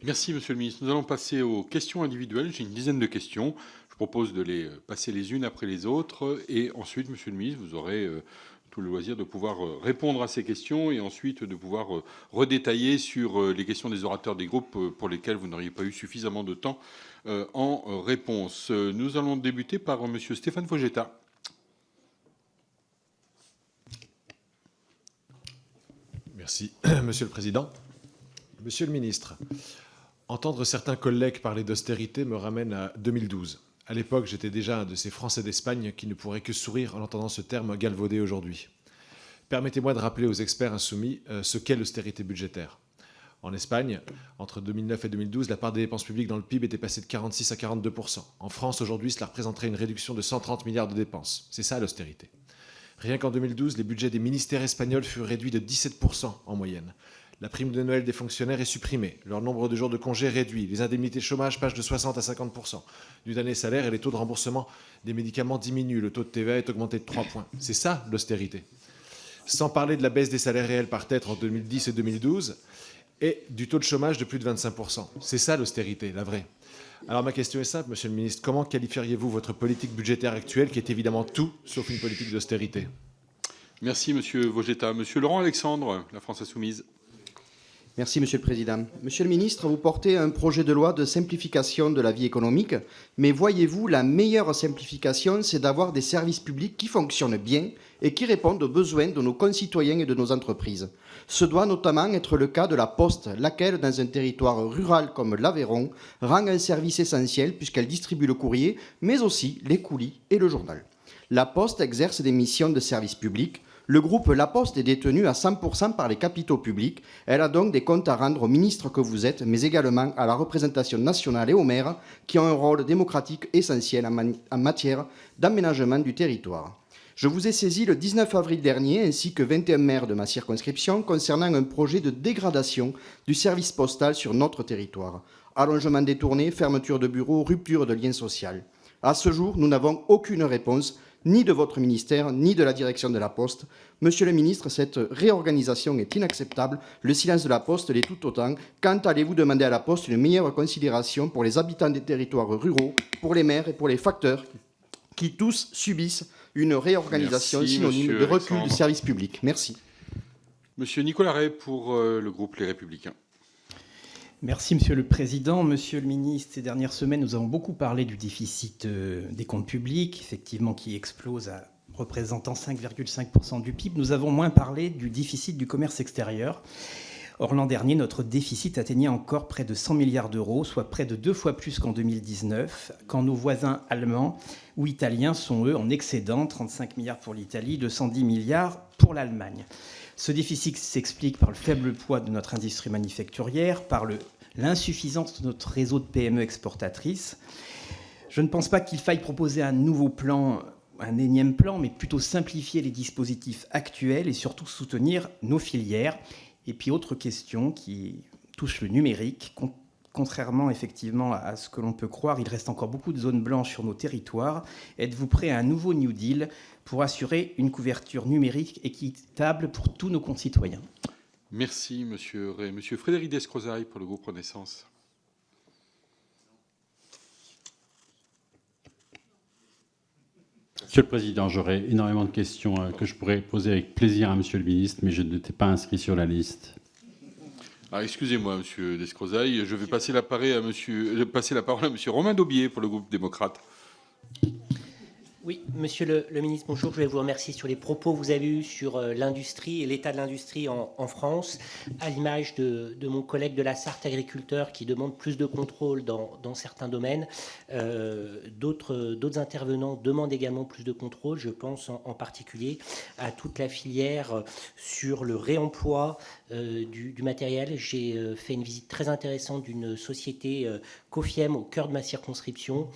Merci, Monsieur le Ministre. Nous allons passer aux questions individuelles. J'ai une dizaine de questions. Je propose de les passer les unes après les autres. Et ensuite, Monsieur le Ministre, vous aurez tout le loisir de pouvoir répondre à ces questions et ensuite de pouvoir redétailler sur les questions des orateurs des groupes pour lesquels vous n'auriez pas eu suffisamment de temps en réponse. Nous allons débuter par Monsieur Stéphane Fojetta. Merci, Monsieur le Président. Monsieur le Ministre, entendre certains collègues parler d'austérité me ramène à 2012. À l'époque, j'étais déjà un de ces Français d'Espagne qui ne pourraient que sourire en entendant ce terme galvaudé aujourd'hui. Permettez-moi de rappeler aux experts insoumis ce qu'est l'austérité budgétaire. En Espagne, entre 2009 et 2012, la part des dépenses publiques dans le PIB était passée de 46 à 42%. En France, aujourd'hui, cela représenterait une réduction de 130 milliards de dépenses. C'est ça l'austérité. Rien qu'en 2012, les budgets des ministères espagnols furent réduits de 17% en moyenne. La prime de Noël des fonctionnaires est supprimée, leur nombre de jours de congé réduit, les indemnités de chômage passent de 60 à 50%. Du dernier salaire et les taux de remboursement des médicaments diminuent, le taux de TVA est augmenté de 3 points. C'est ça l'austérité. Sans parler de la baisse des salaires réels par tête en 2010 et 2012 et du taux de chômage de plus de 25%. C'est ça l'austérité, la vraie. Alors ma question est simple, Monsieur le Ministre. Comment qualifieriez-vous votre politique budgétaire actuelle, qui est évidemment tout sauf une politique d'austérité? Merci, Monsieur Vogetta. Monsieur Laurent Alexandre, la France Insoumise. Merci, Monsieur le Président. Monsieur le Ministre, vous portez un projet de loi de simplification de la vie économique, mais voyez-vous, la meilleure simplification, c'est d'avoir des services publics qui fonctionnent bien et qui répondent aux besoins de nos concitoyens et de nos entreprises. Ce doit notamment être le cas de la Poste, laquelle, dans un territoire rural comme l'Aveyron, rend un service essentiel puisqu'elle distribue le courrier, mais aussi les courriers et le journal. La Poste exerce des missions de service public. Le groupe La Poste est détenu à 100% par les capitaux publics. Elle a donc des comptes à rendre au ministre que vous êtes, mais également à la représentation nationale et aux maires, qui ont un rôle démocratique essentiel en matière d'aménagement du territoire. Je vous ai saisi le 19 avril dernier, ainsi que 21 maires de ma circonscription, concernant un projet de dégradation du service postal sur notre territoire. Allongement des tournées, fermeture de bureaux, rupture de liens sociaux. À ce jour, nous n'avons aucune réponse, ni de votre ministère, ni de la direction de la Poste. Monsieur le ministre, cette réorganisation est inacceptable. Le silence de la Poste l'est tout autant. Quand allez-vous demander à la Poste une meilleure considération pour les habitants des territoires ruraux, pour les maires et pour les facteurs qui tous subissent une réorganisation synonyme de recul du service public? Merci. Monsieur Nicolas Ray pour le groupe Les Républicains. Merci, Monsieur le Président. Monsieur le Ministre, ces dernières semaines, nous avons beaucoup parlé du déficit des comptes publics, effectivement, qui explose représentant 5,5% du PIB. Nous avons moins parlé du déficit du commerce extérieur. Or, l'an dernier, notre déficit atteignait encore près de 100 milliards d'euros, soit près de 2 fois plus qu'en 2019, quand nos voisins allemands ou italiens sont, eux, en excédent, 35 milliards pour l'Italie, 210 milliards pour l'Allemagne. Ce déficit s'explique par le faible poids de notre industrie manufacturière, par l'insuffisance de notre réseau de PME exportatrices. Je ne pense pas qu'il faille proposer un nouveau plan, un énième plan, mais plutôt simplifier les dispositifs actuels et surtout soutenir nos filières. Et puis autre question qui touche le numérique. Contrairement effectivement à ce que l'on peut croire, il reste encore beaucoup de zones blanches sur nos territoires. Êtes-vous prêt à un nouveau New Deal pour assurer une couverture numérique équitable pour tous nos concitoyens? Merci, Monsieur Ray. Monsieur Frédéric Descrozaille pour le groupe Renaissance. Monsieur le Président, j'aurais énormément de questions que je pourrais poser avec plaisir à Monsieur le Ministre, mais je n'étais pas inscrit sur la liste. Ah, excusez-moi, Monsieur Descrozaille, je vais passer la parole à Monsieur Romain Daubier pour le groupe démocrate. Oui, Monsieur le Ministre, bonjour. Je voulais vous remercier sur les propos que vous avez eus sur l'industrie et l'état de l'industrie en France, à l'image de mon collègue de la Sarthe, agriculteur, qui demande plus de contrôle dans certains domaines. D'autres intervenants demandent également plus de contrôle. Je pense en particulier à toute la filière sur le réemploi du matériel. J'ai fait une visite très intéressante d'une société Cofiem au cœur de ma circonscription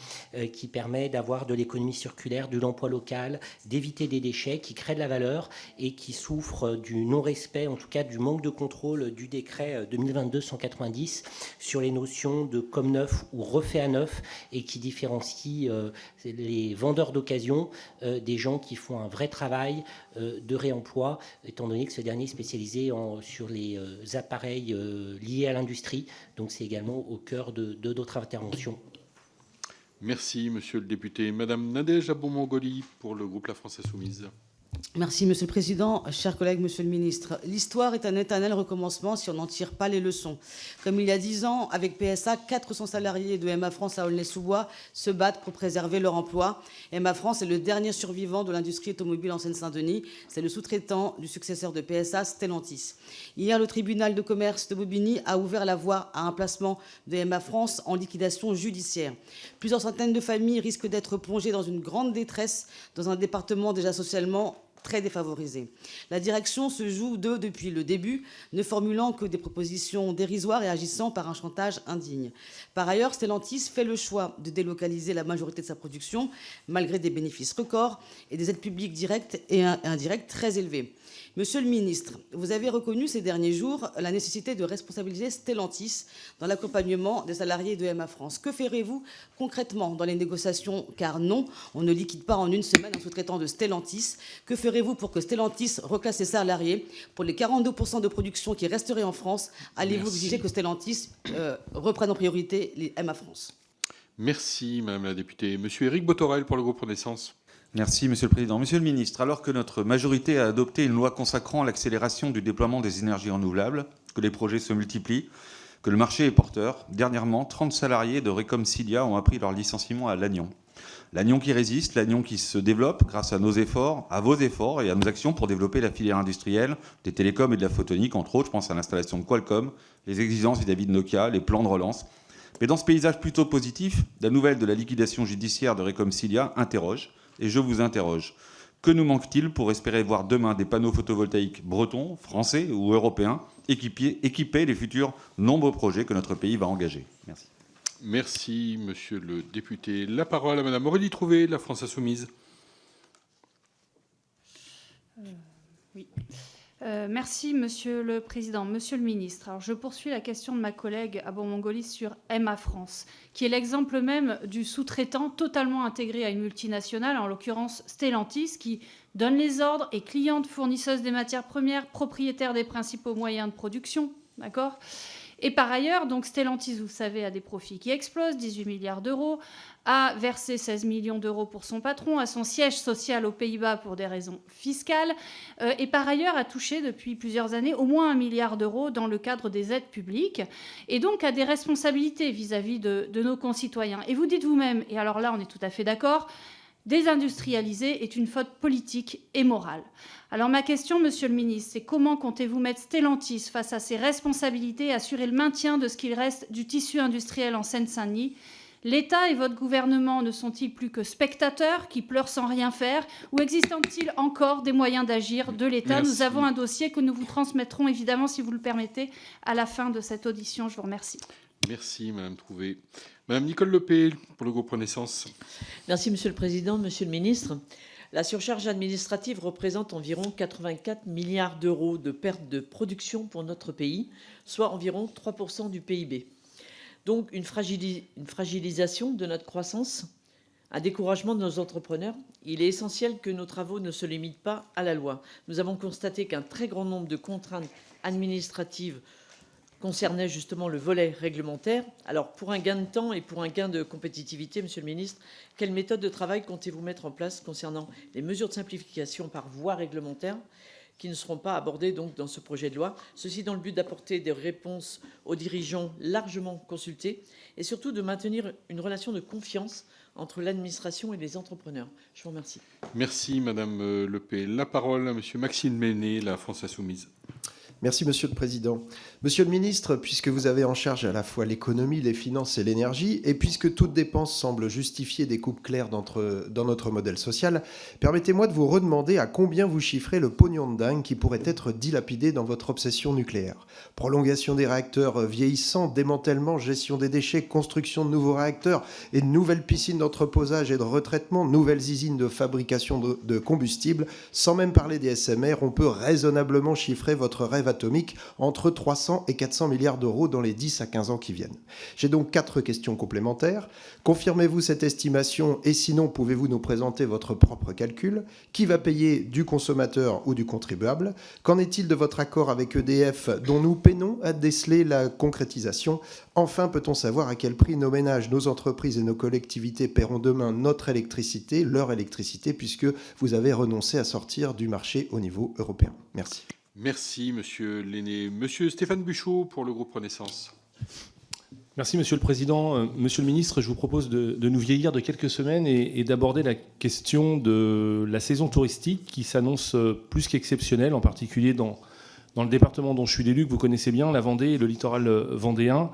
qui permet d'avoir de l'économie circulaire, de l'emploi local, d'éviter des déchets, qui crée de la valeur et qui souffre du non-respect, en tout cas du manque de contrôle du décret 2022-190 sur les notions de comme neuf ou refait à neuf et qui différencie les vendeurs d'occasion des gens qui font un vrai travail de réemploi, étant donné que ce dernier est spécialisé sur sur les appareils liés à l'industrie. Donc c'est également au cœur de notre intervention. Merci, monsieur le député. Madame Nadège Abou-Mongoli pour le groupe La France Insoumise. Merci, Monsieur le Président. Chers collègues, Monsieur le Ministre, l'histoire est un éternel recommencement si on n'en tire pas les leçons. Comme il y a 10 ans, avec PSA, 400 salariés de MA France à Aulnay-sous-Bois se battent pour préserver leur emploi. MA France est le dernier survivant de l'industrie automobile en Seine-Saint-Denis. C'est le sous-traitant du successeur de PSA, Stellantis. Hier, le tribunal de commerce de Bobigny a ouvert la voie à un placement de MA France en liquidation judiciaire. Plusieurs centaines de familles risquent d'être plongées dans une grande détresse dans un département déjà socialement très défavorisé. La direction se joue d'eux depuis le début, ne formulant que des propositions dérisoires et agissant par un chantage indigne. Par ailleurs, Stellantis fait le choix de délocaliser la majorité de sa production, malgré des bénéfices records et des aides publiques directes et indirectes très élevées. Monsieur le ministre, vous avez reconnu ces derniers jours la nécessité de responsabiliser Stellantis dans l'accompagnement des salariés de MA France. Que ferez-vous concrètement dans les négociations? Car non, on ne liquide pas en une semaine un sous-traitant de Stellantis. Que ferez-vous pour que Stellantis reclasse ses salariés? Pour les 42% de production qui resteraient en France, allez-vous exiger que Stellantis reprenne en priorité les MA France? Merci, madame la députée. Monsieur Éric Botorel pour le groupe Renaissance. Merci, Monsieur le Président. Monsieur le Ministre, alors que notre majorité a adopté une loi consacrant l'accélération du déploiement des énergies renouvelables, que les projets se multiplient, que le marché est porteur, dernièrement, 30 salariés de Recommcilia ont appris leur licenciement à Lannion. Lannion qui résiste, Lannion qui se développe grâce à nos efforts, à vos efforts et à nos actions pour développer la filière industrielle, des télécoms et de la photonique, entre autres, je pense à l'installation de Qualcomm, les exigences vis-à-vis de Nokia, les plans de relance. Mais dans ce paysage plutôt positif, la nouvelle de la liquidation judiciaire de Recommcilia interroge. Et je vous interroge, que nous manque-t-il pour espérer voir demain des panneaux photovoltaïques bretons, français ou européens équiper les futurs nombreux projets que notre pays va engager? Merci. Merci, monsieur le député. La parole à madame Aurélie Trouvé, La France Insoumise. Oui. Merci, Monsieur le Président. Monsieur le Ministre, alors je poursuis la question de ma collègue Abou-Mongoli sur MA France, qui est l'exemple même du sous-traitant totalement intégré à une multinationale, en l'occurrence Stellantis, qui donne les ordres, est cliente fournisseuse des matières premières, propriétaire des principaux moyens de production, d'accord ? Et par ailleurs, donc Stellantis, vous savez, a des profits qui explosent, 18 milliards d'euros, a versé 16 millions d'euros pour son patron, a son siège social aux Pays-Bas pour des raisons fiscales, et par ailleurs a touché depuis plusieurs années au moins 1 milliard d'euros dans le cadre des aides publiques, et donc a des responsabilités vis-à-vis de nos concitoyens. Et vous dites vous-même, et alors là on est tout à fait d'accord, désindustrialiser est une faute politique et morale. Alors ma question, Monsieur le Ministre, c'est comment comptez-vous mettre Stellantis face à ses responsabilités et assurer le maintien de ce qu'il reste du tissu industriel en Seine-Saint-Denis? L'État et votre gouvernement ne sont-ils plus que spectateurs qui pleurent sans rien faire, ou existe-t-il encore des moyens d'agir de l'État? Nous avons un dossier que nous vous transmettrons évidemment, si vous le permettez, à la fin de cette audition. Je vous remercie. Merci, madame Trouvé. Madame Nicole Lepé pour le groupe Renaissance. Merci, Monsieur le Président. Monsieur le Ministre, la surcharge administrative représente environ 84 milliards d'euros de perte de production pour notre pays, soit environ 3% du PIB. Donc une fragilisation de notre croissance, un découragement de nos entrepreneurs. Il est essentiel que nos travaux ne se limitent pas à la loi. Nous avons constaté qu'un très grand nombre de contraintes administratives concernait justement le volet réglementaire. Alors, pour un gain de temps et pour un gain de compétitivité, Monsieur le Ministre, quelle méthode de travail comptez-vous mettre en place concernant les mesures de simplification par voie réglementaire qui ne seront pas abordées donc dans ce projet de loi, ceci dans le but d'apporter des réponses aux dirigeants largement consultés et surtout de maintenir une relation de confiance entre l'administration et les entrepreneurs. Je vous remercie. Merci, madame Lepé. La parole à monsieur Maxime Méné, La France Insoumise. Merci, Monsieur le Président. Monsieur le Ministre, puisque vous avez en charge à la fois l'économie, les finances et l'énergie, et puisque toute dépense semble justifier des coupes claires dans notre modèle social, permettez-moi de vous redemander à combien vous chiffrez le pognon de dingue qui pourrait être dilapidé dans votre obsession nucléaire. Prolongation des réacteurs vieillissants, démantèlement, gestion des déchets, construction de nouveaux réacteurs et de nouvelles piscines d'entreposage et de retraitement, nouvelles usines de fabrication de combustible, sans même parler des SMR, on peut raisonnablement chiffrer votre rêve rêve atomique entre 300 et 400 milliards d'euros dans les 10 à 15 ans qui viennent. J'ai donc 4 questions complémentaires. Confirmez-vous cette estimation et sinon pouvez-vous nous présenter votre propre calcul? Qui va payer, du consommateur ou du contribuable? Qu'en est-il de votre accord avec EDF dont nous peinons à déceler la concrétisation? Enfin, peut-on savoir à quel prix nos ménages, nos entreprises et nos collectivités paieront demain notre électricité, leur électricité, puisque vous avez renoncé à sortir du marché au niveau européen? Merci. Merci, Monsieur Lenné. Monsieur Stéphane Buchot pour le groupe Renaissance. Merci, Monsieur le Président. Monsieur le Ministre, je vous propose de nous vieillir de quelques semaines et d'aborder la question de la saison touristique qui s'annonce plus qu'exceptionnelle, en particulier dans le département dont je suis l'élu, que vous connaissez bien, la Vendée et le littoral vendéen.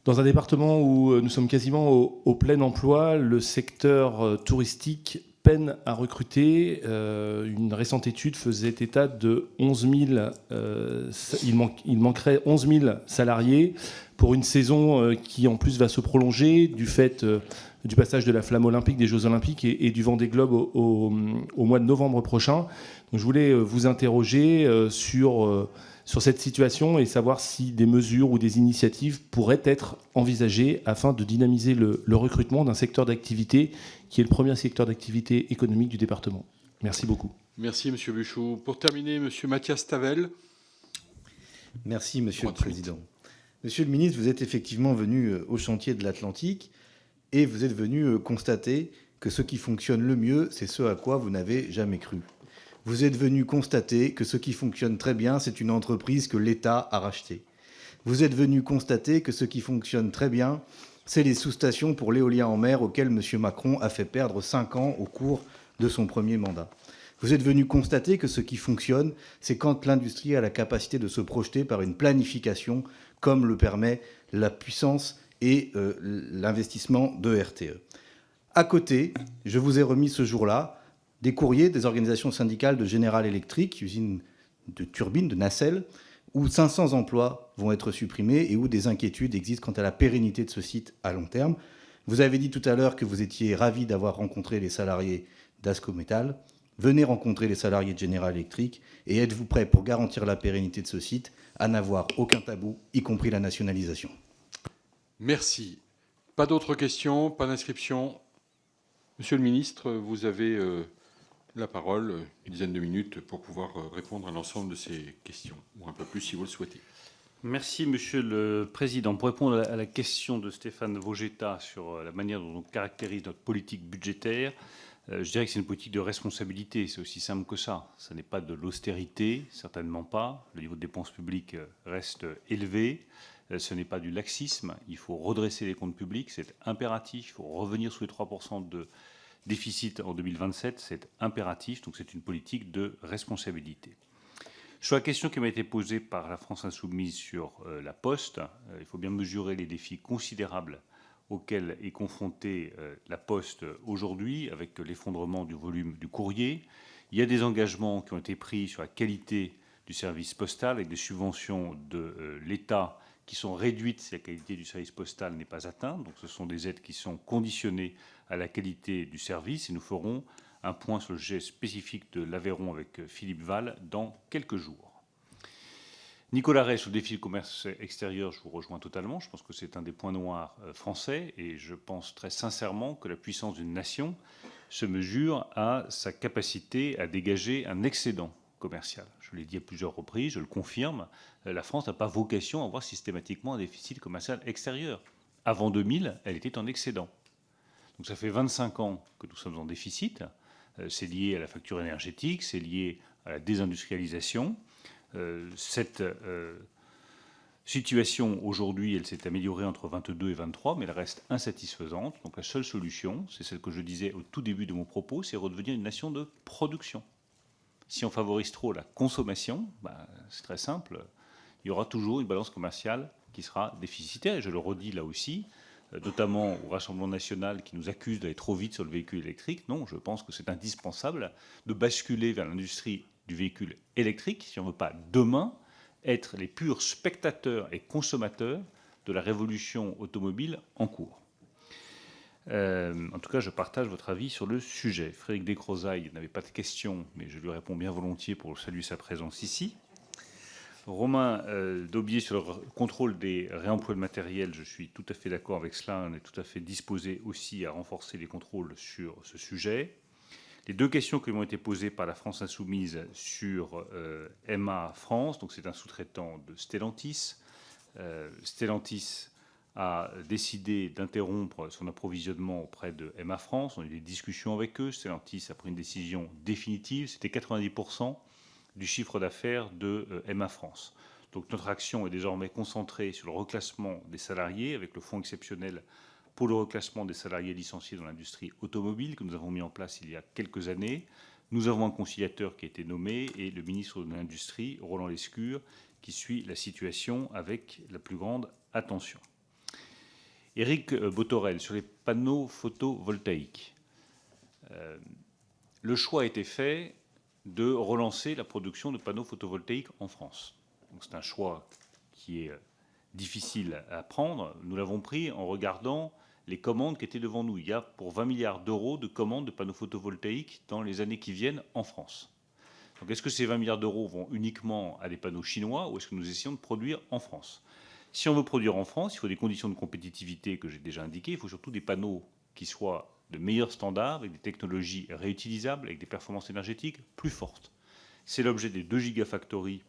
Dans un département où nous sommes quasiment au plein emploi, le secteur touristique peine à recruter. Une récente étude faisait état de 11 000... il manquerait 11 000 salariés pour une saison qui, en plus, va se prolonger du fait du passage de la flamme olympique, des Jeux Olympiques et du Vendée Globe au mois de novembre prochain. Donc, je voulais vous interroger sur cette situation et savoir si des mesures ou des initiatives pourraient être envisagées afin de dynamiser le recrutement d'un secteur d'activité qui est le premier secteur d'activité économique du département. Merci beaucoup. Merci, Monsieur Buchot. Pour terminer, Monsieur Mathias Tavel. Merci, Monsieur le Président. Monsieur le ministre, vous êtes effectivement venu au chantier de l'Atlantique et vous êtes venu constater que ce qui fonctionne le mieux, c'est ce à quoi vous n'avez jamais cru. Vous êtes venu constater que ce qui fonctionne très bien, c'est une entreprise que l'État a rachetée. Vous êtes venu constater que ce qui fonctionne très bien, c'est les sous-stations pour l'éolien en mer auxquelles M. Macron a fait perdre 5 ans au cours de son premier mandat. Vous êtes venu constater que ce qui fonctionne, c'est quand l'industrie a la capacité de se projeter par une planification, comme le permet la puissance et l'investissement de RTE. À côté, je vous ai remis ce jour-là des courriers des organisations syndicales de General Electric, usine de turbines, de nacelles, où 500 emplois vont être supprimés et où des inquiétudes existent quant à la pérennité de ce site à long terme. Vous avez dit tout à l'heure que vous étiez ravi d'avoir rencontré les salariés d'Ascométal. Venez rencontrer les salariés de General Electric et êtes-vous prêts pour garantir la pérennité de ce site à n'avoir aucun tabou, y compris la nationalisation? Merci. Pas d'autres questions, pas d'inscription. Monsieur le ministre, vous avez la parole, une dizaine de minutes, pour pouvoir répondre à l'ensemble de ces questions, ou un peu plus si vous le souhaitez. Merci, Monsieur le Président. Pour répondre à la question de Stéphane Vogetta sur la manière dont on caractérise notre politique budgétaire, je dirais que c'est une politique de responsabilité. C'est aussi simple que ça. Ce n'est pas de l'austérité, certainement pas. Le niveau de dépenses publiques reste élevé. Ce n'est pas du laxisme. Il faut redresser les comptes publics. C'est impératif. Il faut revenir sous les 3% de déficit en 2027. C'est impératif. Donc c'est une politique de responsabilité. Sur la question qui m'a été posée par la France Insoumise sur la Poste, il faut bien mesurer les défis considérables auxquels est confrontée la Poste aujourd'hui, avec l'effondrement du volume du courrier. Il y a des engagements qui ont été pris sur la qualité du service postal, avec des subventions de l'État qui sont réduites si la qualité du service postal n'est pas atteinte. Donc ce sont des aides qui sont conditionnées à la qualité du service. Et nous ferons un point sur le sujet spécifique de l'Aveyron avec Philippe Val dans quelques jours. Nicolas Ray, sur le défi du commerce extérieur, je vous rejoins totalement. Je pense que c'est un des points noirs français et je pense très sincèrement que la puissance d'une nation se mesure à sa capacité à dégager un excédent commercial. Je l'ai dit à plusieurs reprises, je le confirme, la France n'a pas vocation à avoir systématiquement un déficit commercial extérieur. Avant 2000, elle était en excédent. Donc ça fait 25 ans que nous sommes en déficit. C'est lié à la facture énergétique, c'est lié à la désindustrialisation. Cette situation, aujourd'hui, elle s'est améliorée entre 22 et 23, mais elle reste insatisfaisante. Donc la seule solution, c'est celle que je disais au tout début de mon propos, c'est redevenir une nation de production. Si on favorise trop la consommation, c'est très simple, il y aura toujours une balance commerciale qui sera déficitaire. Et je le redis là aussi, notamment au Rassemblement national qui nous accuse d'aller trop vite sur le véhicule électrique. Non, je pense que c'est indispensable de basculer vers l'industrie du véhicule électrique si on ne veut pas demain être les purs spectateurs et consommateurs de la révolution automobile en cours. En tout cas, je partage votre avis sur le sujet. Frédéric Descrozaille n'avait pas de questions, mais je lui réponds bien volontiers pour saluer sa présence ici. Romain Daubier, sur le contrôle des réemplois de matériel, je suis tout à fait d'accord avec cela. On est tout à fait disposé aussi à renforcer les contrôles sur ce sujet. Les deux questions qui m'ont été posées par la France Insoumise sur EMA France, donc c'est un sous-traitant de Stellantis. Stellantis a décidé d'interrompre son approvisionnement auprès de EMA France. On a eu des discussions avec eux. Stellantis a pris une décision définitive. C'était 90% du chiffre d'affaires de EMA France. Donc notre action est désormais concentrée sur le reclassement des salariés avec le fonds exceptionnel pour le reclassement des salariés licenciés dans l'industrie automobile que nous avons mis en place il y a quelques années. Nous avons un conciliateur qui a été nommé et le ministre de l'Industrie, Roland Lescure, qui suit la situation avec la plus grande attention. Éric Botorel, sur les panneaux photovoltaïques. Le choix a été fait de relancer la production de panneaux photovoltaïques en France. C'est un choix qui est difficile à prendre. Nous l'avons pris en regardant les commandes qui étaient devant nous. Il y a pour 20 milliards d'euros de commandes de panneaux photovoltaïques dans les années qui viennent en France. Donc est-ce que ces 20 milliards d'euros vont uniquement à des panneaux chinois ou est-ce que nous essayons de produire en France? Si on veut produire en France, il faut des conditions de compétitivité que j'ai déjà indiquées. Il faut surtout des panneaux qui soient de meilleurs standards, avec des technologies réutilisables, avec des performances énergétiques plus fortes. C'est l'objet des 2 gigafactories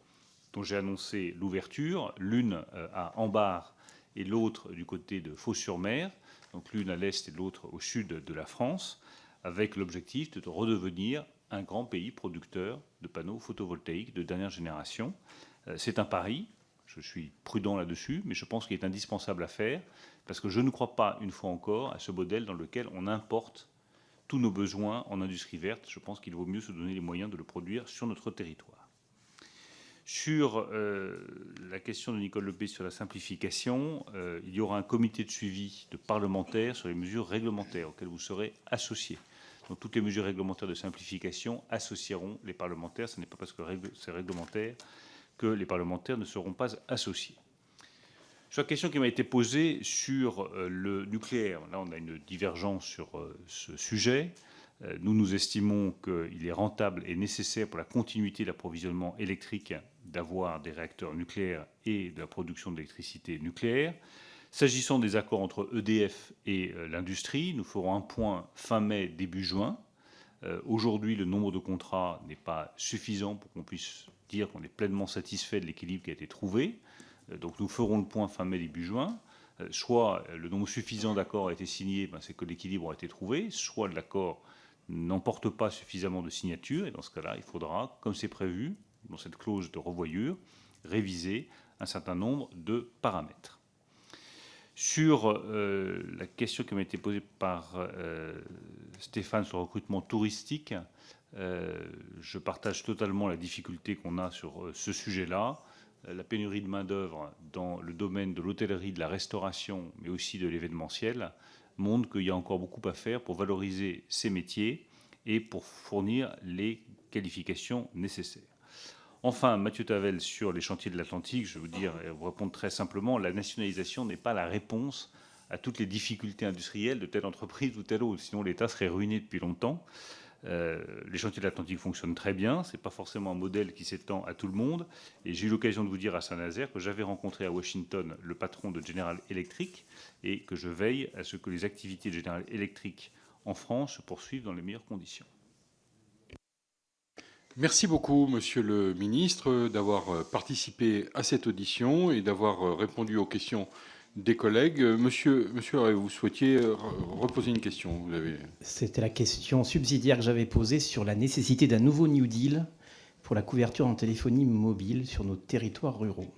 dont j'ai annoncé l'ouverture, l'une à Ambar et l'autre du côté de Fos-sur-Mer, donc l'une à l'est et l'autre au sud de la France, avec l'objectif de redevenir un grand pays producteur de panneaux photovoltaïques de dernière génération. C'est un pari, je suis prudent là-dessus, mais je pense qu'il est indispensable à faire, parce que je ne crois pas, une fois encore, à ce modèle dans lequel on importe tous nos besoins en industrie verte. Je pense qu'il vaut mieux se donner les moyens de le produire sur notre territoire. Sur la question de Nicole Lepay sur la simplification, il y aura un comité de suivi de parlementaires sur les mesures réglementaires auxquelles vous serez associés. Donc toutes les mesures réglementaires de simplification associeront les parlementaires. Ce n'est pas parce que c'est réglementaire que les parlementaires ne seront pas associés. Sur la question qui m'a été posée sur le nucléaire, là on a une divergence sur ce sujet. Nous estimons qu'il est rentable et nécessaire pour la continuité de l'approvisionnement électrique d'avoir des réacteurs nucléaires et de la production d'électricité nucléaire. S'agissant des accords entre EDF et l'industrie, nous ferons un point fin mai, début juin. Aujourd'hui, le nombre de contrats n'est pas suffisant pour qu'on puisse dire qu'on est pleinement satisfait de l'équilibre qui a été trouvé. Donc nous ferons le point fin mai, début juin. Soit le nombre suffisant d'accords a été signé, c'est que l'équilibre a été trouvé, soit l'accord n'emporte pas suffisamment de signatures, et dans ce cas-là, il faudra, comme c'est prévu dans cette clause de revoyure, réviser un certain nombre de paramètres. Sur la question qui m'a été posée par Stéphane sur le recrutement touristique, je partage totalement la difficulté qu'on a sur ce sujet-là. La pénurie de main-d'œuvre dans le domaine de l'hôtellerie, de la restauration, mais aussi de l'événementiel, montre qu'il y a encore beaucoup à faire pour valoriser ces métiers et pour fournir les qualifications nécessaires. Enfin, Mathieu Tavel, sur les chantiers de l'Atlantique, je vais vous répondre très simplement, la nationalisation n'est pas la réponse à toutes les difficultés industrielles de telle entreprise ou telle autre. Sinon, l'État serait ruiné depuis longtemps. Les chantiers de l'Atlantique fonctionnent très bien. Ce n'est pas forcément un modèle qui s'étend à tout le monde. Et j'ai eu l'occasion de vous dire à Saint-Nazaire que j'avais rencontré à Washington le patron de General Electric et que je veille à ce que les activités de General Electric en France se poursuivent dans les meilleures conditions. Merci beaucoup, Monsieur le Ministre, d'avoir participé à cette audition et d'avoir répondu aux questions des collègues. Monsieur, vous souhaitiez reposer une question. C'était la question subsidiaire que j'avais posée sur la nécessité d'un nouveau New Deal pour la couverture en téléphonie mobile sur nos territoires ruraux.